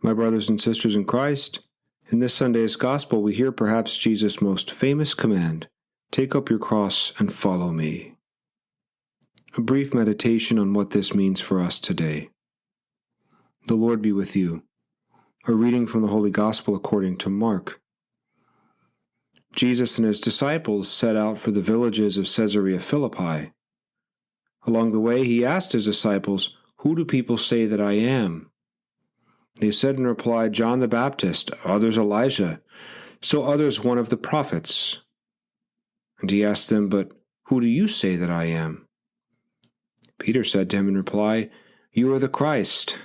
My brothers and sisters in Christ, in this Sunday's Gospel we hear perhaps Jesus' most famous command, "Take up your cross and follow me." A brief meditation on what this means for us today. The Lord be with you. A reading from the Holy Gospel according to Mark. Jesus and his disciples set out for the villages of Caesarea Philippi. Along the way he asked his disciples, "Who do people say that I am?" They said in reply, "John the Baptist, others Elijah, still others one of the prophets." And he asked them, "But who do you say that I am?" Peter said to him in reply, "You are the Christ."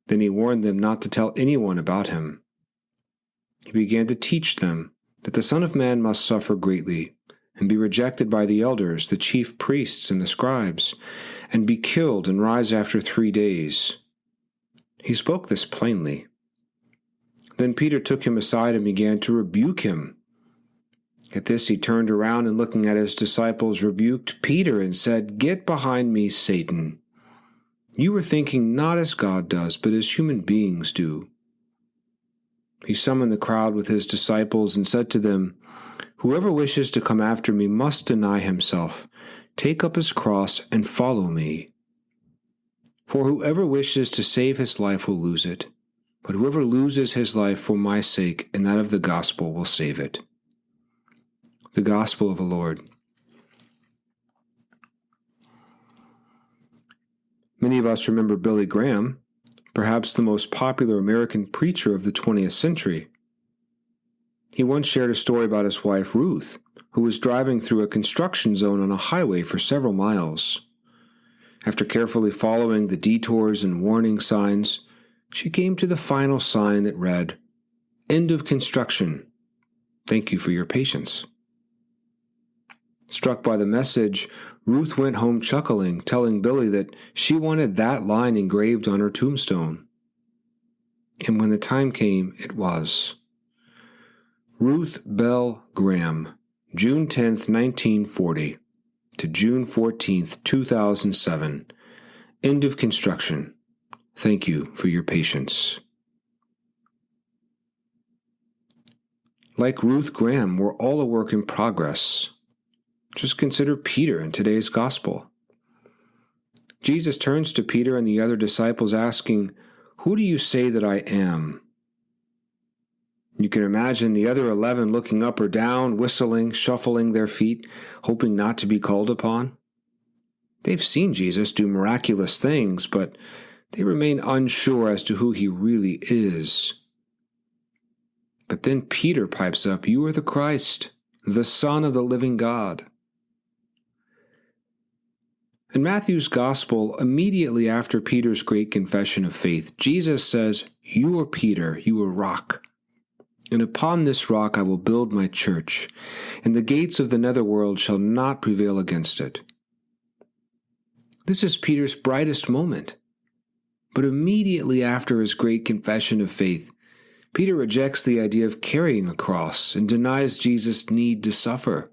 Then he warned them not to tell anyone about him. He began to teach them that the Son of Man must suffer greatly, and be rejected by the elders, the chief priests, and the scribes, and be killed and rise after 3 days. He spoke this plainly. Then Peter took him aside and began to rebuke him. At this he turned around and, looking at his disciples, rebuked Peter and said, "Get behind me, Satan. You are thinking not as God does, but as human beings do." He summoned the crowd with his disciples and said to them, "Whoever wishes to come after me must deny himself, take up his cross, and follow me. For whoever wishes to save his life will lose it, but whoever loses his life for my sake and that of the gospel will save it." The Gospel of the Lord. Many of us remember Billy Graham, perhaps the most popular American preacher of the 20th century. He once shared a story about his wife Ruth, who was driving through a construction zone on a highway for several miles. After carefully following the detours and warning signs, she came to the final sign that read, "End of construction. Thank you for your patience." Struck by the message, Ruth went home chuckling, telling Billy that she wanted that line engraved on her tombstone. And when the time came, it was. Ruth Bell Graham, June 10, 1940. to June 14, 2007. End of construction. Thank you for your patience. Like Ruth Graham, we're all a work in progress. Just consider Peter in today's Gospel. Jesus turns to Peter and the other disciples asking, "Who do you say that I am?" You can imagine the other 11 looking up or down, whistling, shuffling their feet, hoping not to be called upon. They've seen Jesus do miraculous things, but they remain unsure as to who he really is. But then Peter pipes up, "You are the Christ, the Son of the living God." In Matthew's Gospel, immediately after Peter's great confession of faith, Jesus says, "You are Peter, you are rock. And upon this rock I will build my church, and the gates of the netherworld shall not prevail against it." This is Peter's brightest moment. But immediately after his great confession of faith, Peter rejects the idea of carrying a cross and denies Jesus' need to suffer.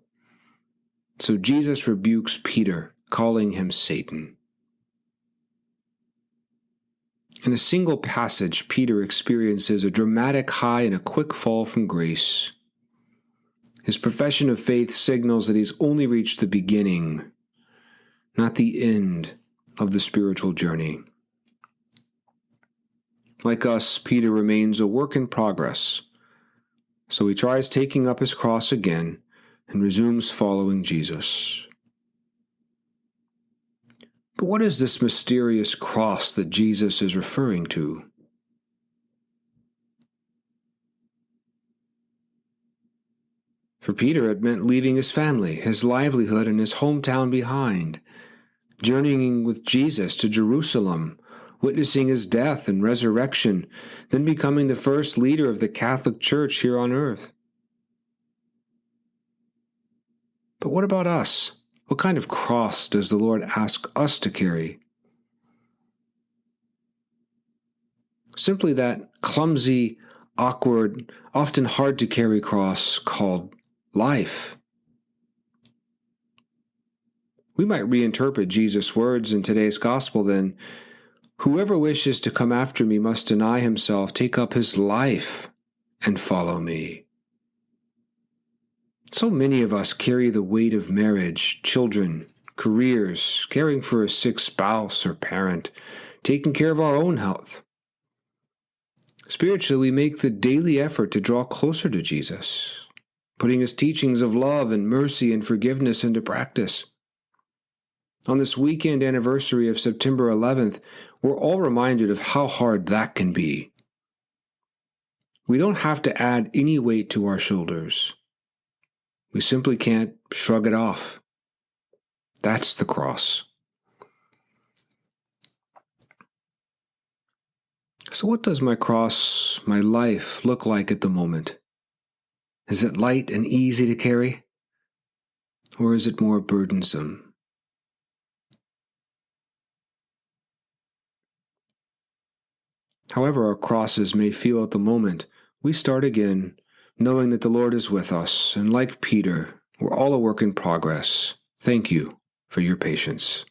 So Jesus rebukes Peter, calling him Satan. In a single passage, Peter experiences a dramatic high and a quick fall from grace. His profession of faith signals that he's only reached the beginning, not the end of the spiritual journey. Like us, Peter remains a work in progress, so he tries taking up his cross again and resumes following Jesus. But what is this mysterious cross that Jesus is referring to? For Peter, it meant leaving his family, his livelihood, and his hometown behind, journeying with Jesus to Jerusalem, witnessing his death and resurrection, then becoming the first leader of the Catholic Church here on earth. But what about us? What kind of cross does the Lord ask us to carry? Simply that clumsy, awkward, often hard to carry cross called life. We might reinterpret Jesus' words in today's Gospel then, Whoever wishes to come after me must deny himself, take up his life, and follow me. So many of us carry the weight of marriage, children, careers, caring for a sick spouse or parent, taking care of our own health. Spiritually, we make the daily effort to draw closer to Jesus, putting his teachings of love and mercy and forgiveness into practice. On this weekend anniversary of September 11th, we're all reminded of how hard that can be. We don't have to add any weight to our shoulders. We simply can't shrug it off. That's the cross. So what does my cross, my life, look like at the moment? Is it light and easy to carry? Or is it more burdensome? However our crosses may feel at the moment, we start again, knowing that the Lord is with us, and like Peter, we're all a work in progress. Thank you for your patience.